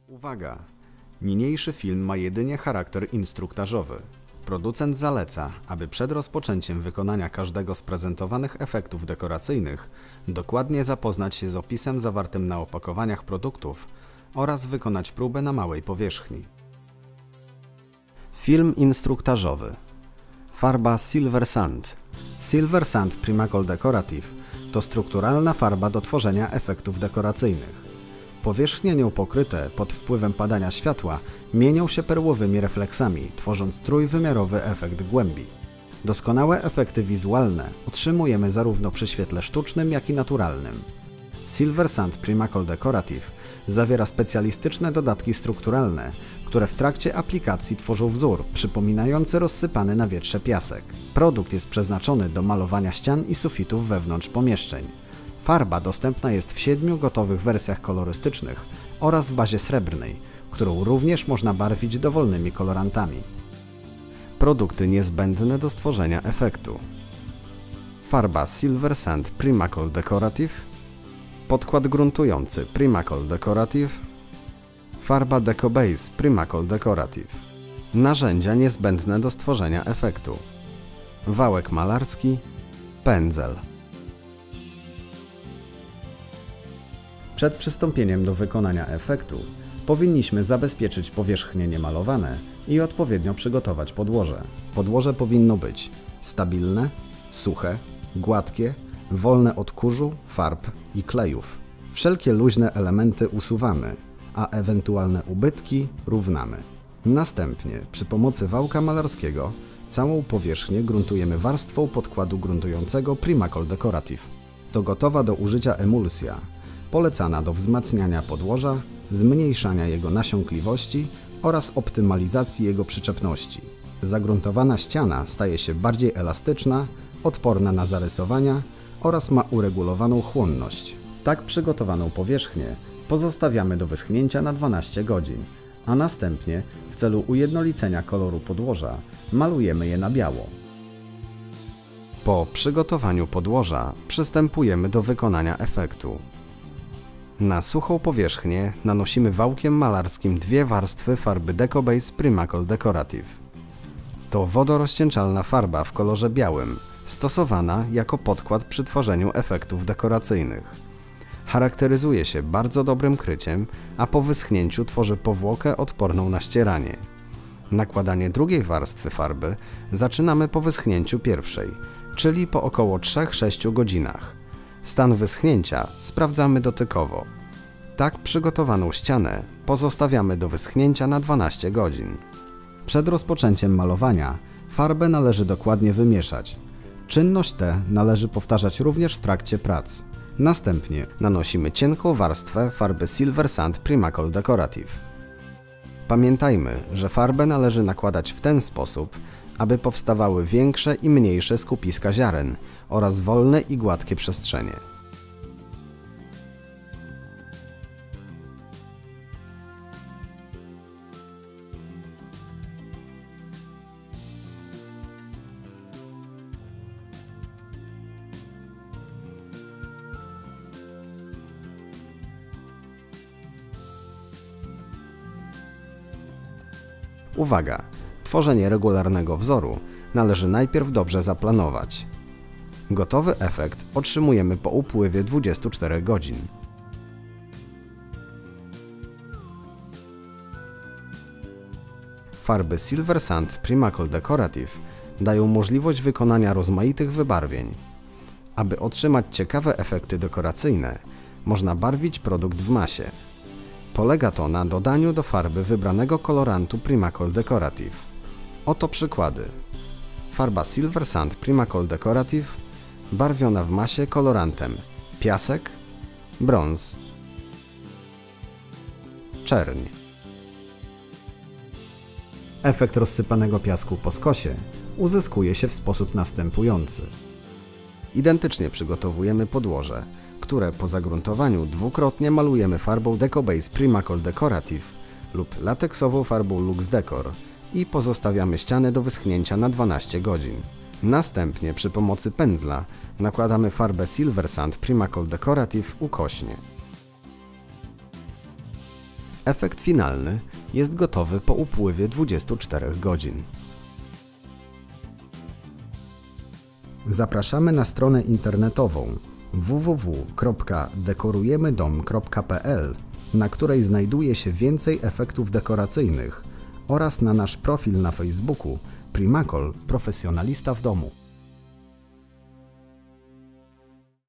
Uwaga! Niniejszy film ma jedynie charakter instruktażowy. Producent zaleca, aby przed rozpoczęciem wykonania każdego z prezentowanych efektów dekoracyjnych dokładnie zapoznać się z opisem zawartym na opakowaniach produktów oraz wykonać próbę na małej powierzchni. Film instruktażowy. Farba Silver Sand. Silver Sand Primacolor Decorative to strukturalna farba do tworzenia efektów dekoracyjnych. Powierzchnie nią pokryte pod wpływem padania światła mienią się perłowymi refleksami, tworząc trójwymiarowy efekt głębi. Doskonałe efekty wizualne otrzymujemy zarówno przy świetle sztucznym, jak i naturalnym. Silver Sand Primacolor Decorative zawiera specjalistyczne dodatki strukturalne, które w trakcie aplikacji tworzą wzór przypominający rozsypany na wietrze piasek. Produkt jest przeznaczony do malowania ścian i sufitów wewnątrz pomieszczeń. Farba dostępna jest w 7 gotowych wersjach kolorystycznych oraz w bazie srebrnej, którą również można barwić dowolnymi kolorantami. Produkty niezbędne do stworzenia efektu. Farba Silver Sand Primacolor Decorative, podkład gruntujący Primacolor Decorative, farba Deco Base Primacolor Decorative. Narzędzia niezbędne do stworzenia efektu. Wałek malarski, pędzel. Przed przystąpieniem do wykonania efektu powinniśmy zabezpieczyć powierzchnie niemalowane i odpowiednio przygotować podłoże. Podłoże powinno być stabilne, suche, gładkie, wolne od kurzu, farb i klejów. Wszelkie luźne elementy usuwamy, a ewentualne ubytki równamy. Następnie przy pomocy wałka malarskiego całą powierzchnię gruntujemy warstwą podkładu gruntującego Primacolor Decorative. To gotowa do użycia emulsja, polecana do wzmacniania podłoża, zmniejszania jego nasiąkliwości oraz optymalizacji jego przyczepności. Zagruntowana ściana staje się bardziej elastyczna, odporna na zarysowania oraz ma uregulowaną chłonność. Tak przygotowaną powierzchnię pozostawiamy do wyschnięcia na 12 godzin, a następnie w celu ujednolicenia koloru podłoża malujemy je na biało. Po przygotowaniu podłoża przystępujemy do wykonania efektu. Na suchą powierzchnię nanosimy wałkiem malarskim 2 warstwy farby Deco Base Primacolor Decorative. To wodorozcieńczalna farba w kolorze białym, stosowana jako podkład przy tworzeniu efektów dekoracyjnych. Charakteryzuje się bardzo dobrym kryciem, a po wyschnięciu tworzy powłokę odporną na ścieranie. Nakładanie drugiej warstwy farby zaczynamy po wyschnięciu pierwszej, czyli po około 3-6 godzinach. Stan wyschnięcia sprawdzamy dotykowo. Tak przygotowaną ścianę pozostawiamy do wyschnięcia na 12 godzin. Przed rozpoczęciem malowania farbę należy dokładnie wymieszać. Czynność tę należy powtarzać również w trakcie prac. Następnie nanosimy cienką warstwę farby Silver Sand Primacolor Decorative. Pamiętajmy, że farbę należy nakładać w ten sposób, aby powstawały większe i mniejsze skupiska ziaren oraz wolne i gładkie przestrzenie. Uwaga! Tworzenie regularnego wzoru należy najpierw dobrze zaplanować. Gotowy efekt otrzymujemy po upływie 24 godzin. Farby Silver Sand Primacolor Decorative dają możliwość wykonania rozmaitych wybarwień. Aby otrzymać ciekawe efekty dekoracyjne, można barwić produkt w masie. Polega to na dodaniu do farby wybranego kolorantu Primacolor Decorative. Oto przykłady. Farba Silver Sand Primacolor Decorative barwiona w masie kolorantem piasek, brąz, czerń. Efekt rozsypanego piasku po skosie uzyskuje się w sposób następujący. Identycznie przygotowujemy podłoże, które po zagruntowaniu dwukrotnie malujemy farbą Deco Base Primacolor Decorative lub lateksową farbą Lux Decor i pozostawiamy ścianę do wyschnięcia na 12 godzin. Następnie przy pomocy pędzla nakładamy farbę Silver Sand Primacolor Decorative ukośnie. Efekt finalny jest gotowy po upływie 24 godzin. Zapraszamy na stronę internetową www.dekorujemydom.pl, na której znajduje się więcej efektów dekoracyjnych, oraz na nasz profil na Facebooku Primakol Profesjonalista w domu.